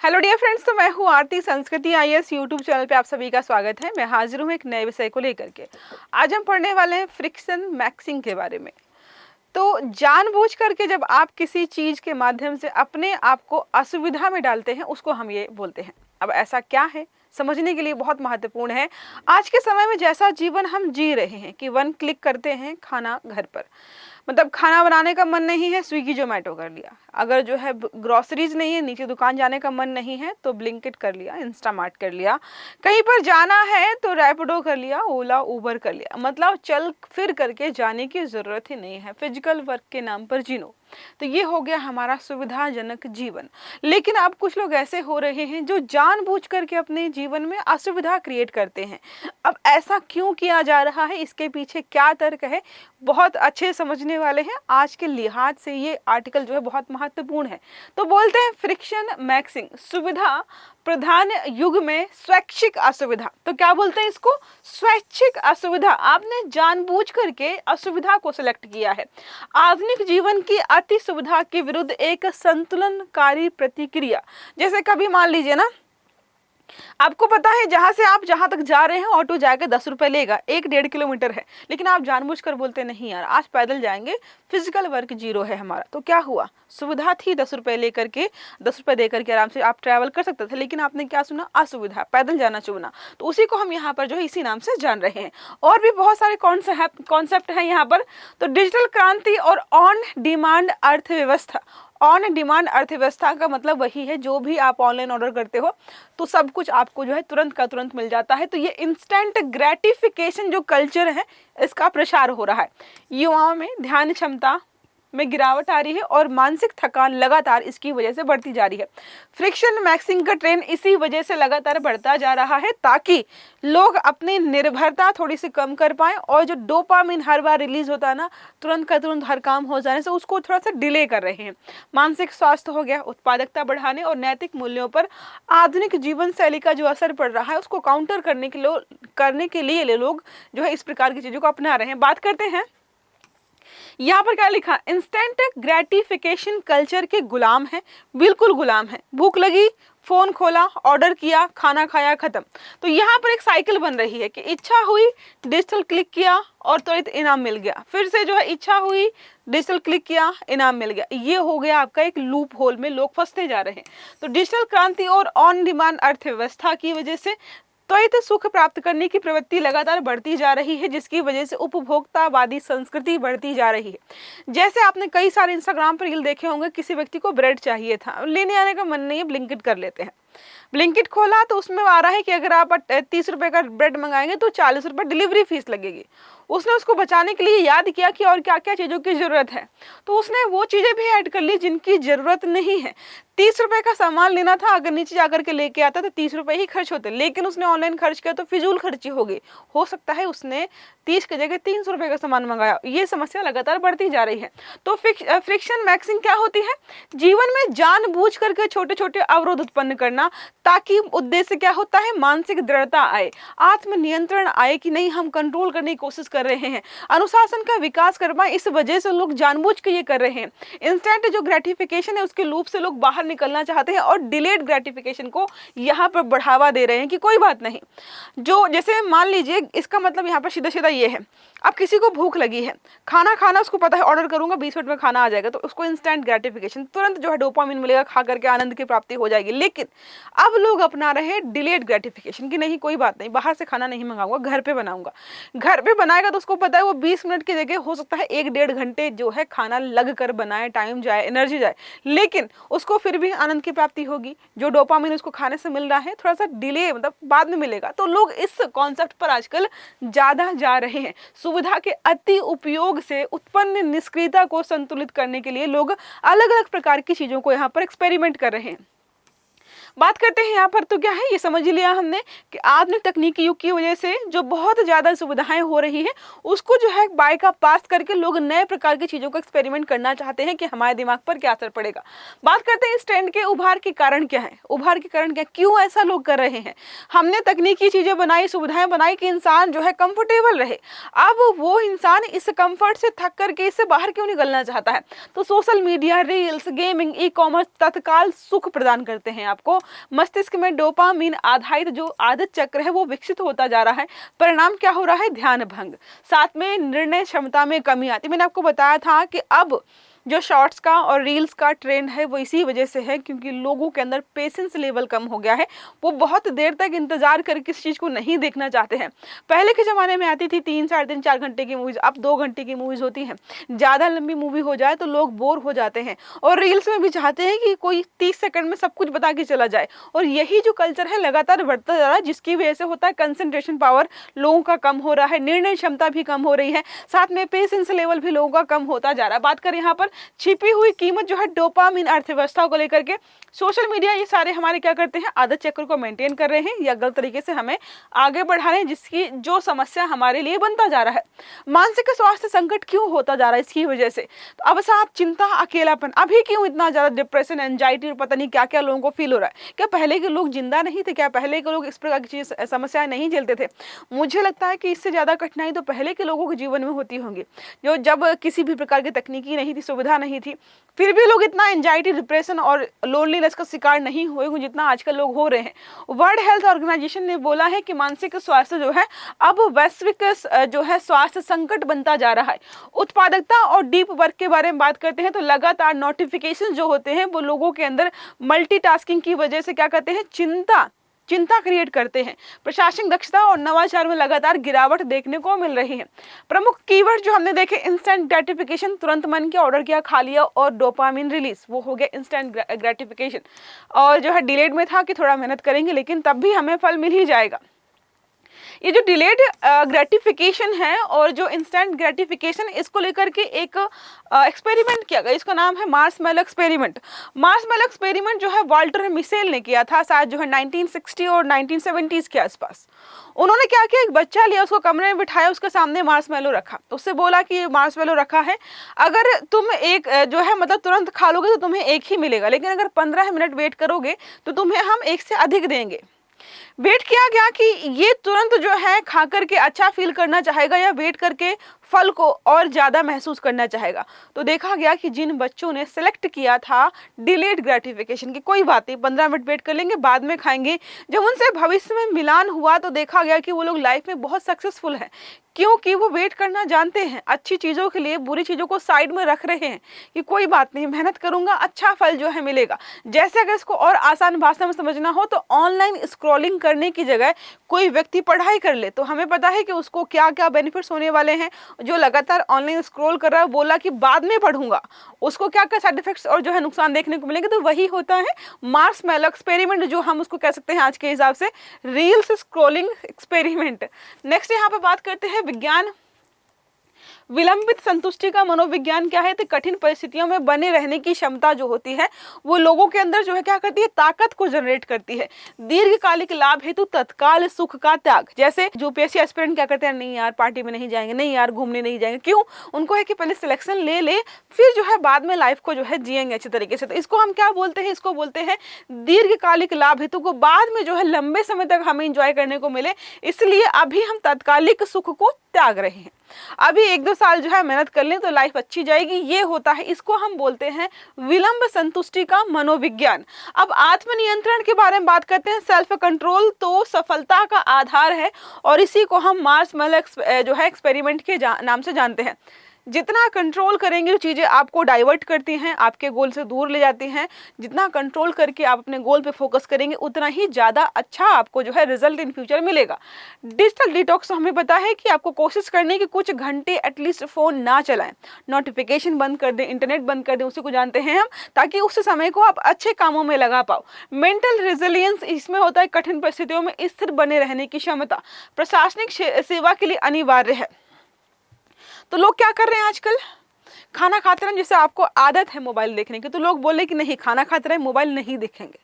Hello dear friends, तो मैं हूँ आरती। संस्कृति आईएएस यूट्यूब चैनल पे आप सभी का स्वागत है। मैं हाजिर हूँ एक नए विषय को लेकर के। आज हम पढ़ने वाले हैं फ्रिक्शन मैक्सिंग के बारे में। तो जानबूझ करके जब आप किसी चीज के माध्यम से अपने आप को असुविधा में डालते हैं, उसको हम ये बोलते हैं। अब ऐसा क्या है, समझने के लिए बहुत महत्वपूर्ण है। आज के समय में जैसा जीवन हम जी रहे हैं कि 1 क्लिक करते हैं खाना घर पर, मतलब खाना बनाने का मन नहीं है, स्विगी जोमेटो कर लिया। अगर जो है ग्रोसरीज नहीं है, नीचे दुकान जाने का मन नहीं है तो ब्लिंकिट कर लिया, इंस्टामार्ट कर लिया। कहीं पर जाना है तो रैपिडो कर लिया, ओला उबर कर लिया। मतलब चल फिर करके जाने की जरूरत ही नहीं है, फिजिकल वर्क के नाम पर जीनो। तो ये हो गया हमारा सुविधाजनक जीवन। लेकिन अब कुछ लोग ऐसे हो रहे हैं जो जानबूझ करके अपने जीवन में असुविधा क्रिएट करते हैं। अब ऐसा क्यों किया जा रहा है, इसके पीछे क्या तर्क है, बहुत अच्छे समझने वाले हैं। आज के लिहाज से ये आर्टिकल जो है बहुत महत्वपूर्ण है। तो बोलते हैं फ्रिक्शन मैक्सिंग, सुविधा प्रधान युग में स्वैच्छिक असुविधा। तो क्या बोलते हैं इसको? स्वैच्छिक असुविधा। आपने जानबूझ करके असुविधा को सिलेक्ट किया है। आधुनिक जीवन की अति सुविधा के विरुद्ध एक संतुलनकारी प्रतिक्रिया। जैसे कभी मान लीजिए ना, आपको पता है जहां तक जा रहे हैं ऑटो जाके 10 रुपए लेगा, 1-1.5 किलोमीटर है, लेकिन आप जानबूझकर बोलते नहीं यार आज पैदल जाएंगे, फिजिकल वर्क जीरो है हमारा। तो क्या हुआ, सुविधा थी 10 रुपए लेकर के, 10 रुपए देकर के आराम से आप ट्रैवल कर सकते थे, लेकिन आपने क्या सुना? असुविधा, पैदल जाना चुना। तो उसी को हम यहाँ पर जो है इसी नाम से जान रहे हैं। और भी बहुत सारे कॉन्सेप्ट हैं यहाँ पर। तो डिजिटल क्रांति और ऑन डिमांड अर्थव्यवस्था। ऑन डिमांड अर्थव्यवस्था का मतलब वही है, जो भी आप ऑनलाइन ऑर्डर करते हो तो सब कुछ आपको जो है तुरंत का तुरंत मिल जाता है। तो ये इंस्टेंट ग्रेटिफिकेशन जो कल्चर है, इसका प्रसार हो रहा है। युवाओं में ध्यान क्षमता में गिरावट आ रही है और मानसिक थकान लगातार इसकी वजह से बढ़ती जा रही है। फ्रिक्शन मैक्सिंग का ट्रेंड इसी वजह से लगातार बढ़ता जा रहा है, ताकि लोग अपनी निर्भरता थोड़ी सी कम कर पाएं। और जो डोपामिन हर बार रिलीज होता है ना, तुरंत का तुरंत हर काम हो जाने से, उसको थोड़ा सा डिले कर रहे हैं। मानसिक स्वास्थ्य हो गया, उत्पादकता बढ़ाने और नैतिक मूल्यों पर आधुनिक जीवन शैली का जो असर पड़ रहा है, उसको काउंटर करने के लिए लोग जो है इस प्रकार की चीजों को अपना रहे हैं। बात करते हैं यहाँ पर क्या लिखा, इंस्टेंट ग्रेटिफिकेशन कल्चर के गुलाम है, बिल्कुल गुलाम है। भूख लगी, फोन खोला, ऑर्डर किया, खाना खाया, खत्म। तो यहाँ पर एक साइकिल बन रही है कि इच्छा हुई, डिजिटल क्लिक किया और त्वरित इनाम मिल गया। फिर से जो है इच्छा हुई, डिजिटल क्लिक किया, इनाम मिल गया। ये हो गया आपका एक लूप होल में लोग फंसते जा रहे हैं। तो डिजिटल क्रांति और ऑन डिमांड अर्थव्यवस्था की वजह से त्वरित सुख प्राप्त करने की प्रवृत्ति लगातार बढ़ती जा रही है, जिसकी वजह से उपभोक्तावादी संस्कृति बढ़ती जा रही है। जैसे आपने कई सारे इंस्टाग्राम पर रील देखे होंगे, किसी व्यक्ति को ब्रेड चाहिए था, लेने आने का मन नहीं है, ब्लिंकिट कर लेते हैं। ब्लिंकिट खोला तो उसमें आ रहा है कि अगर आप 30 रुपए का ब्रेड मंगाएंगे तो 40 रुपए डिलीवरी फीस लगेगी। उसने उसको बचाने के लिए याद किया कि और क्या क्या चीज़ों की ज़रूरत है, तो उसने वो चीज़ें भी ऐड कर ली जिनकी ज़रूरत नहीं है। 30 रुपए का सामान लेना था, अगर नीचे जाकर के लेके आता तो 30 रुपए ही खर्च होते, लेकिन उसने ऑनलाइन खर्च किया तो फिजूल खर्ची हो गई। हो सकता है उसने 30 की जगह 300 रुपए का सामान मंगाया। ये समस्या लगातार बढ़ती जा रही है। तो फ्रिक्शन मैक्सिंग क्या होती है? जीवन में जानबूझ करके छोटे छोटे अवरोध उत्पन्न करना, ताकि उद्देश्य क्या होता है? मानसिक दृढ़ता आए, आत्मनियंत्रण आए कि नहीं हम कंट्रोल करने की कोशिश कर रहे हैं, अनुशासन का विकास कर पाए। इस वजह से लोग जानबूझ के ये कर रहे हैं। इंस्टेंट जो ग्रेटिफिकेशन है उसके लूप से लोग बाहर निकलना चाहते हैं और डिलेड ग्रेटिफिकेशन को यहाँ पर बढ़ावा दे रहे हैं कि कोई बात नहीं। जो जैसे मान लीजिए, इसका मतलब यहाँ पर सीधा सीधा ये है, अब किसी को भूख लगी है, खाना उसको पता है ऑर्डर करूंगा 20 मिनट में खाना आ जाएगा, तो उसको इंस्टेंट ग्रेटिफिकेशन, तुरंत जो है डोपामिन मिलेगा, खा करके आनंद की प्राप्ति हो जाएगी। लेकिन अब लोग अपना रहे हैं डिलेड ग्रेटिफिकेशन कि नहीं कोई बात नहीं, बाहर से खाना नहीं मंगाऊंगा, घर पे बनाऊंगा। घर पे बनाएगा तो उसको पता है वो 20 मिनट की जगह हो सकता है 1-1.5 घंटे जो है खाना लग कर बनाए, टाइम जाए, एनर्जी जाए, लेकिन उसको फिर भी आनंद की प्राप्ति होगी। जो डोपामिन उसको खाने से मिल रहा है थोड़ा सा डिले, मतलब बाद में मिलेगा। तो लोग इस कॉन्सेप्ट पर आजकल ज्यादा जा रहे हैं। सुविधा के अति उपयोग से उत्पन्न निष्क्रियता को संतुलित करने के लिए लोग अलग अलग प्रकार की चीजों को यहाँ पर एक्सपेरिमेंट कर रहे हैं। बात करते हैं यहाँ पर, तो क्या है ये समझ लिया हमने कि आधुनिक तकनीकी युग की वजह से जो बहुत ज्यादा सुविधाएं हो रही है, उसको जो है बाय का पास करके लोग नए प्रकार की चीजों को एक्सपेरिमेंट करना चाहते हैं कि हमारे दिमाग पर क्या असर पड़ेगा। बात करते हैं इस ट्रेंड के उभार के कारण क्या है। उभार के कारण क्या, क्यों ऐसा लोग कर रहे हैं? हमने तकनीकी चीजें बनाई, सुविधाएं बनाई कि इंसान जो है कंफर्टेबल रहे। अब वो इंसान इस कंफर्ट से थक करके इससे बाहर क्यों निकलना चाहता है? तो social media, reels, gaming, e commerce तत्काल सुख प्रदान करते हैं आपको, मस्तिष्क में डोपामीन आधारित जो आदत चक्र है वो विकसित होता जा रहा है। परिणाम क्या हो रहा है? ध्यान भंग, साथ में निर्णय क्षमता में कमी आती। मैंने आपको बताया था कि अब जो शॉर्ट्स का और रील्स का ट्रेंड है वो इसी वजह से है क्योंकि लोगों के अंदर पेशेंस लेवल कम हो गया है। वो बहुत देर तक इंतजार करके किसी चीज़ को नहीं देखना चाहते हैं। पहले के ज़माने में आती थी 3, साढ़े 3, 4 घंटे की मूवीज़, अब 2 घंटे की मूवीज़ होती हैं। ज़्यादा लंबी मूवी हो जाए तो लोग बोर हो जाते हैं और रील्स में भी चाहते हैं कि कोई 30 सेकंड में सब कुछ बता के चला जाए। और यही जो कल्चर है लगातार बढ़ता जा रहा है, जिसकी वजह से होता है कंसंट्रेशन पावर लोगों का कम हो रहा है, निर्णय क्षमता भी कम हो रही है, साथ में पेशेंस लेवल भी लोगों का कम होता जा रहा है। बात करें यहाँ पर छिपी हुई कीमत जो है डोपामीन अर्थव्यवस्था को लेकर के, सोशल मीडिया ये सारे हमारे क्या करते हैं? आदत चक्र को मेंटेन कर रहे हैं या गलत तरीके से हमें आगे बढ़ा रहे हैं, जिसकी जो समस्या हमारे लिए बनता जा रहा है। मानसिक स्वास्थ्य संकट क्यों होता जा रहा है इसकी वजह से? तो अब साहब चिंता, अकेलापन, अभी क्यों इतना ज्यादा डिप्रेशन, एंजाइटी और पता नहीं क्या क्या लोगों को फील हो रहा है? क्या पहले के लोग जिंदा नहीं थे? क्या पहले के लोग इस प्रकार की चीज समस्याएं नहीं झेलते थे? मुझे लगता है कि इससे ज्यादा कठिनाई तो पहले के लोगों के जीवन में होती होंगी, जो जब किसी भी प्रकार की तकनीकी नहीं थी, सुविधा नहीं थी, फिर भी लोग इतना एंजाइटी, डिप्रेशन और लोनलीनेस का शिकार नहीं हुए होंगे जितना आजकल लोग हो रहे हैं। वर्ल्ड हेल्थ ऑर्गेनाइजेशन ने बोला है कि मानसिक स्वास्थ्य जो है अब वैश्विक जो है स्वास्थ्य संकट बनता जा रहा है। उत्पादकता और डीप वर्क के बारे में बात करते हैं तो लगातार नोटिफिकेशन जो होते हैं वो लोगों के अंदर मल्टीटास्किंग की वजह से क्या करते हैं? चिंता क्रिएट करते हैं। प्रशासनिक दक्षता और नवाचार में लगातार गिरावट देखने को मिल रही है। प्रमुख कीवर्ड जो हमने देखे, इंस्टेंट ग्रेटिफिकेशन, तुरंत मन के ऑर्डर किया, खा लिया, और डोपामिन रिलीज, वो हो गया इंस्टेंट ग्रेटिफिकेशन। और जो है डिलेड में था कि थोड़ा मेहनत करेंगे लेकिन तब भी हमें फल मिल ही जाएगा। ये जो डिलेड ग्रेटिफिकेशन है और जो इंस्टेंट ग्रेटिफिकेशन, इसको लेकर के एक एक्सपेरिमेंट किया गया, इसका नाम है मार्शमैलो एक्सपेरिमेंट। मार्शमैलो एक्सपेरिमेंट जो है वाल्टर मिशेल ने किया था, शायद जो है 1960 और 1970s के आसपास। उन्होंने क्या किया? एक बच्चा लिया, उसको कमरे में बिठाया, उसके सामने मार्शमैलो रखा, उससे बोला कि मार्शमैलो रखा है, अगर तुम एक जो है मतलब तुरंत खा लोगे तो तुम्हें एक ही मिलेगा, लेकिन अगर 15 मिनट वेट करोगे तो तुम्हें हम एक से अधिक देंगे। वेट किया गया कि ये तुरंत जो है खा करके अच्छा फील करना चाहेगा या वेट करके फल को और ज़्यादा महसूस करना चाहेगा। तो देखा गया कि जिन बच्चों ने सेलेक्ट किया था डिलेड ग्रेटिफिकेशन की, कोई बात नहीं 15 मिनट वेट कर लेंगे बाद में खाएंगे, जब उनसे भविष्य में मिलान हुआ तो देखा गया कि वो लोग लाइफ में बहुत सक्सेसफुल हैं, क्योंकि वो वेट करना जानते हैं। अच्छी चीज़ों के लिए बुरी चीज़ों को साइड में रख रहे हैं कि कोई बात नहीं, मेहनत करूंगा, अच्छा फल जो है मिलेगा। जैसे अगर इसको और आसान भाषा में समझना हो तो ऑनलाइन स्क्रॉलिंग करने की जगह कोई व्यक्ति पढ़ाई कर ले तो हमें पता है कि उसको क्या क्या बेनिफिट्स होने वाले हैं। जो लगातार ऑनलाइन स्क्रॉल कर रहा है, बोला कि बाद में पढ़ूंगा, उसको क्या क्या साइड इफेक्ट्स और जो है नुकसान देखने को मिलेंगे। तो वही होता है मार्शमैलो एक्सपेरिमेंट, जो हम उसको कह सकते हैं आज के हिसाब से रील्स स्क्रॉलिंग एक्सपेरिमेंट। नेक्स्ट यहाँ पे बात करते हैं विज्ञान। विलंबित संतुष्टि का मनोविज्ञान क्या है? तो कठिन परिस्थितियों में बने रहने की क्षमता जो होती है वो लोगों के अंदर जो है क्या करती है? ताकत को जनरेट करती है। दीर्घकालिक लाभ हेतु तत्काल सुख का त्याग, जैसे जो यूपीएससी एस्पिरेंट क्या करते हैं, नहीं यार पार्टी में नहीं जाएंगे, नहीं यार घूमने नहीं जाएंगे, क्यों? उनको है कि पहले सिलेक्शन ले ले, फिर जो है बाद में लाइफ को जो है जिएंगे अच्छे तरीके से। तो इसको हम क्या बोलते हैं? इसको बोलते हैं दीर्घकालिक लाभ हेतु को बाद में जो है लंबे समय तक हमें इंजॉय करने को मिले, इसलिए अभी हम तात्कालिक सुख को त्याग रहे हैं। अभी 1-2 साल जो है मेहनत कर लें तो लाइफ अच्छी जाएगी, ये होता है, इसको हम बोलते हैं विलंब संतुष्टि का मनोविज्ञान। अब आत्मनियंत्रण के बारे में बात करते हैं। सेल्फ कंट्रोल तो सफलता का आधार है और इसी को हम मार्शमैलो जो है एक्सपेरिमेंट के नाम से जानते हैं। जितना कंट्रोल करेंगे जो चीज़ें आपको डाइवर्ट करती हैं, आपके गोल से दूर ले जाती हैं, जितना कंट्रोल करके आप अपने गोल पे फोकस करेंगे उतना ही ज़्यादा अच्छा आपको जो है रिजल्ट इन फ्यूचर मिलेगा। डिजिटल डिटॉक्स हमें पता है कि आपको कोशिश करनी कि कुछ घंटे एटलीस्ट फ़ोन ना चलाएं, नोटिफिकेशन बंद कर दें, इंटरनेट बंद कर दें, उसी को जानते हैं हम, ताकि उस समय को आप अच्छे कामों में लगा पाओ। मेंटल रेजिलियंस इसमें होता है कठिन परिस्थितियों में स्थिर बने रहने की क्षमता, प्रशासनिक सेवा के लिए अनिवार्य है। तो लोग क्या कर रहे हैं आजकल? खाना खाते रहे, जैसे आपको आदत है मोबाइल देखने की तो लोग बोले कि नहीं खाना खाते रहे मोबाइल नहीं देखेंगे,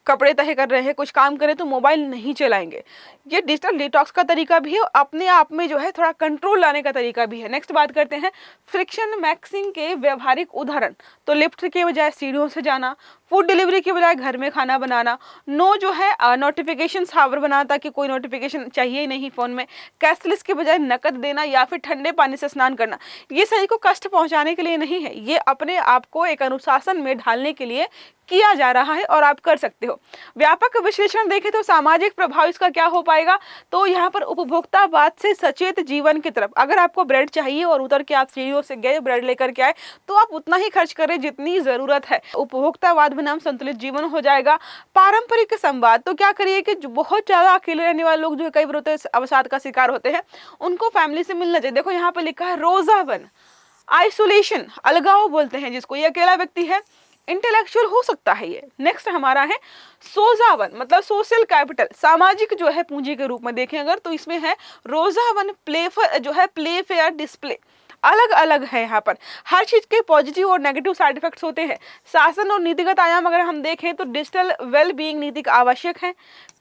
कपड़े तय कर रहे हैं, कुछ काम करें तो मोबाइल नहीं चलाएंगे। ये डिजिटल डिटॉक्स का तरीका भी है, अपने आप में जो है थोड़ा कंट्रोल लाने का तरीका भी है। नेक्स्ट बात करते हैं फ्रिक्शन मैक्सिंग के व्यवहारिक उदाहरण। तो लिफ्ट के बजाय सीढ़ियों से जाना, फूड डिलीवरी के बजाय घर में खाना बनाना, नो जो है नोटिफिकेशन हावर बनाना ताकि कोई नोटिफिकेशन चाहिए ही नहीं फ़ोन में, कैशलेस के बजाय नकद देना या फिर ठंडे पानी से स्नान करना। ये शरीर को कष्ट पहुंचाने के लिए नहीं है, ये अपने आप को एक अनुशासन में ढालने के लिए किया जा रहा है और आप कर सकते हो। व्यापक विश्लेषण देखें तो सामाजिक प्रभाव इसका क्या हो पाएगा, तो यहाँ पर उपभोक्तावाद से सचेत जीवन की तरफ, अगर आपको ब्रेड चाहिए और उतर के आप सीढ़ियों से गए ब्रेड लेकर के आए, तो आप उतना ही खर्च करें जितनी जरूरत है। उपभोक्तावाद बनाम संतुलित जीवन हो जाएगा। पारंपरिक संवाद, तो क्या करिए कि जो बहुत ज्यादा अकेले रहने वाले लोग जो कई बार अवसाद का शिकार होते हैं, उनको फैमिली से मिलना चाहिए। देखो यहाँ पे लिखा है रोजावन, आइसोलेशन, अलगाव बोलते हैं जिसको, ये अकेला व्यक्ति है, इंटेलेक्चुअल हो सकता है ये। नेक्स्ट हमारा है सोजावन, मतलब सोशल कैपिटल, सामाजिक जो है पूंजी के रूप में देखें अगर, तो इसमें है रोजावन प्लेफर जो है प्ले फेयर डिस्प्ले, अलग अलग है। यहाँ पर हर चीज के पॉजिटिव और नेगेटिव साइड इफेक्ट्स होते हैं। शासन और नीतिगत आयाम अगर हम देखें तो डिजिटल वेल बीइंग नीति का आवश्यक है।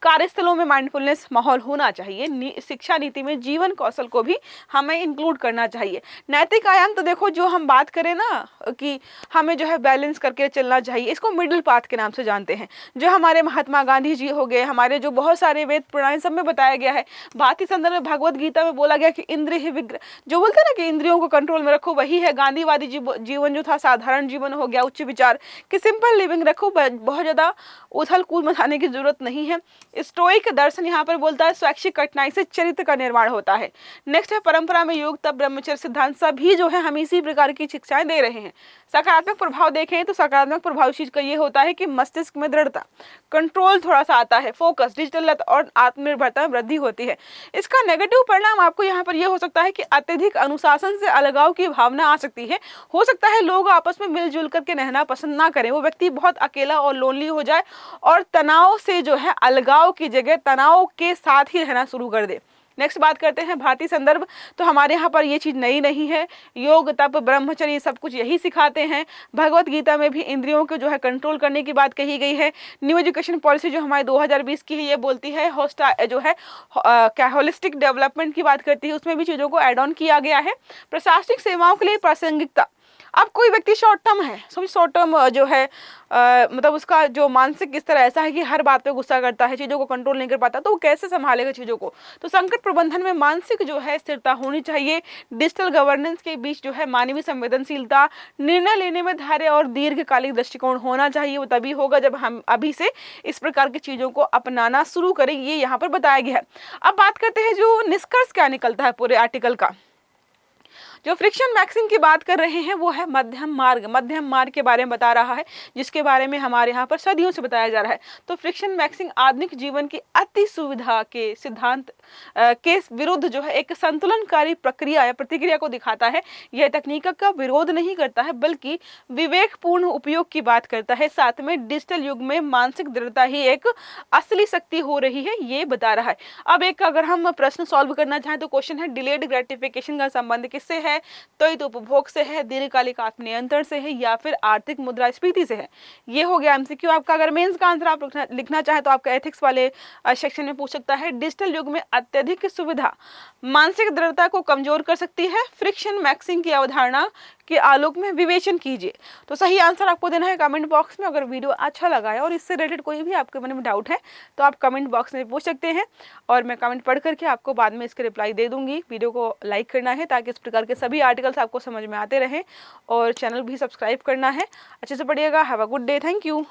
कार्यस्थलों में माइंडफुलनेस माहौल होना चाहिए। शिक्षा नीति में जीवन कौशल को भी हमें इंक्लूड करना चाहिए। नैतिक आयाम, तो देखो जो हम बात करें ना कि हमें जो है बैलेंस करके चलना चाहिए, इसको मिडिल पाथ के नाम से जानते हैं। जो हमारे महात्मा गांधी जी हो गए, हमारे जो बहुत सारे वेद पुराण सब में बताया गया है। भारतीय संदर्भ में भगवत गीता में बोला गया कि इंद्रिय विग्रह, जो बोलते हैं ना कि इंद्रियों को कंट्रोल में रखो, वही है गांधीवादी जीवन जो था, साधारण जीवन हो गया, उच्च विचार कि सिंपल लिविंग रखो, बहुत ज्यादा उथल कूद मचाने की जरूरत नहीं है। स्टोइक दर्शन यहाँ पर बोलता है स्वैच्छिक कठिनाई से चरित्र का निर्माण होता है। नेक्स्ट है परंपरा में योग, तप, ब्रह्मचर्य सिद्धांत, सभी जो है हम इसी प्रकार की शिक्षाएं दे रहे हैं। सकारात्मक प्रभाव देखें तो सकारात्मक प्रभाव चीज का ये होता है कि मस्तिष्क में दृढ़ता, कंट्रोल थोड़ा सा आता है, फोकस, डिजिटल और आत्मनिर्भरता में वृद्धि होती है। इसका नेगेटिव परिणाम आपको यहाँ पर यह हो सकता है कि अत्यधिक अनुशासन से अलगाव की भावना आ सकती है। हो सकता है लोग आपस में मिलजुल करके रहना पसंद ना करें, वो व्यक्ति बहुत अकेला और लोनली हो जाए और तनाव से जो है अलगाव की जगह तनाव के साथ ही रहना शुरू कर दे। नेक्स्ट बात करते हैं भारतीय संदर्भ, तो हमारे यहाँ पर ये चीज नई नहीं है। योग, तप, ब्रह्मचर्य सब कुछ यही सिखाते हैं। भगवत गीता में भी इंद्रियों को जो है कंट्रोल करने की बात कही गई है। न्यू एजुकेशन पॉलिसी जो हमारे 2020 की है, ये बोलती है जो है क्या होलिस्टिक डेवलपमेंट की बात करती है, उसमें भी चीजों को एड ऑन किया गया है। प्रशासनिक सेवाओं के लिए प्रासंगिकता, अब कोई व्यक्ति शॉर्ट टर्म है, शॉर्ट टर्म जो है मतलब उसका जो मानसिक स्तर ऐसा है कि हर बात पे गुस्सा करता है, चीज़ों को कंट्रोल नहीं कर पाता, तो वो कैसे संभालेगा चीज़ों को। तो संकट प्रबंधन में मानसिक जो है स्थिरता होनी चाहिए। डिजिटल गवर्नेंस के बीच जो है मानवीय संवेदनशीलता, निर्णय लेने में धैर्य और दीर्घकालिक दृष्टिकोण होना चाहिए। वो तभी होगा जब हम अभी से इस प्रकार की चीज़ों को अपनाना शुरू करें, ये यहाँ पर बताया गया है। अब बात करते हैं जो निष्कर्ष क्या निकलता है पूरे आर्टिकल का। जो फ्रिक्शन मैक्सिम की बात कर रहे हैं वो है मध्यम मार्ग। मध्यम मार्ग के बारे में बता रहा है, जिसके बारे में हमारे यहाँ पर सदियों से बताया जा रहा है। तो फ्रिक्शन मैक्सिम आधुनिक जीवन की अति सुविधा के सिद्धांत के विरुद्ध जो है एक संतुलनकारी प्रक्रिया या प्रतिक्रिया को दिखाता है। यह तकनीक का विरोध नहीं करता है, बल्कि विवेकपूर्ण उपयोग की बात करता है। साथ में डिजिटल युग में मानसिक दृढ़ता ही एक असली शक्ति हो रही है, ये बता रहा है। अब एक अगर हम प्रश्न सॉल्व करना चाहें तो क्वेश्चन है, डिलेड ग्रेटिफिकेशन का संबंध किससे है? त्वरित उपभोग से है, दीर्घकालिक आत्मनियंत्रण से है, या फिर आर्थिक मुद्रास्फीति से है। ये हो गया एमसीक्यू आपका। अगर मेंस का आंसर आप लिखना चाहे तो आपका एथिक्स वाले सेक्शन में पूछ सकता है। डिजिटल युग में अत्यधिक सुविधा मानसिक दृढ़ता को कमजोर कर सकती है। फ्रिक्शन मैक्सिम की अवधारणा के आलोक में विवेचन कीजिए। तो सही आंसर आपको देना है कमेंट बॉक्स में। अगर वीडियो अच्छा लगा है और इससे रिलेटेड कोई भी आपके मन में डाउट है तो आप कमेंट बॉक्स में पूछ सकते हैं, और मैं कमेंट पढ़ करके आपको बाद में इसके रिप्लाई दे दूंगी। वीडियो को लाइक करना है ताकि इस प्रकार के सभी आर्टिकल्स आपको समझ में आते रहें, और चैनल भी सब्सक्राइब करना है। अच्छे से पढ़िएगा। Have a good day. Thank you.